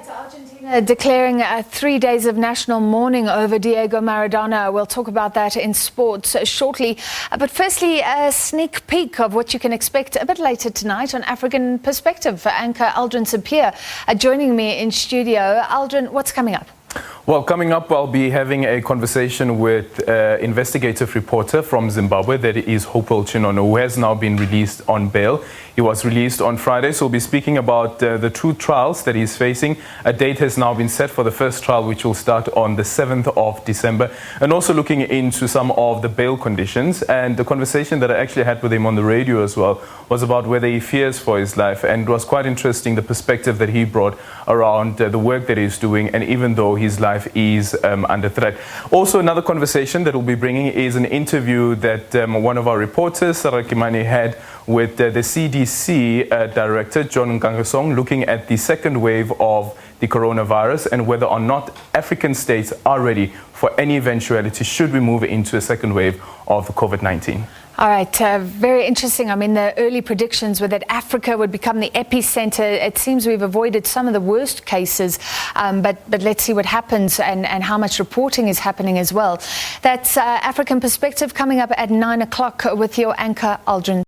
Argentina declaring 3 days of national mourning over Diego Maradona. We'll talk about that in sports shortly. But firstly, a sneak peek of what you can expect a bit later tonight on African Perspective. Anchor Aldrin Sapir joining me in studio. Aldrin, what's coming up? Well, coming up, I'll be having a conversation with investigative reporter from Zimbabwe, that is Hopewell Chinono, who has now been released on bail. He was released on Friday, so we'll be speaking about the two trials that he's facing. A date has now been set for the first trial, which will start on the 7th of December, and also looking into some of the bail conditions. And the conversation that I actually had with him on the radio as well was about whether he fears for his life, and it was quite interesting, the perspective that he brought around the work that he's doing, and even though his life is under threat. Also, another conversation that we'll be bringing is an interview that one of our reporters, Sarah Kimani, had with the CDC director, John Ngangasong, looking at the second wave of the coronavirus and whether or not African states are ready for any eventuality should we move into a second wave of COVID-19. All right, very interesting. I mean, the early predictions were that Africa would become the epicenter. It seems we've avoided some of the worst cases, but let's see what happens and how much reporting is happening as well. That's African Perspective coming up at 9 o'clock with your anchor, Aldrin.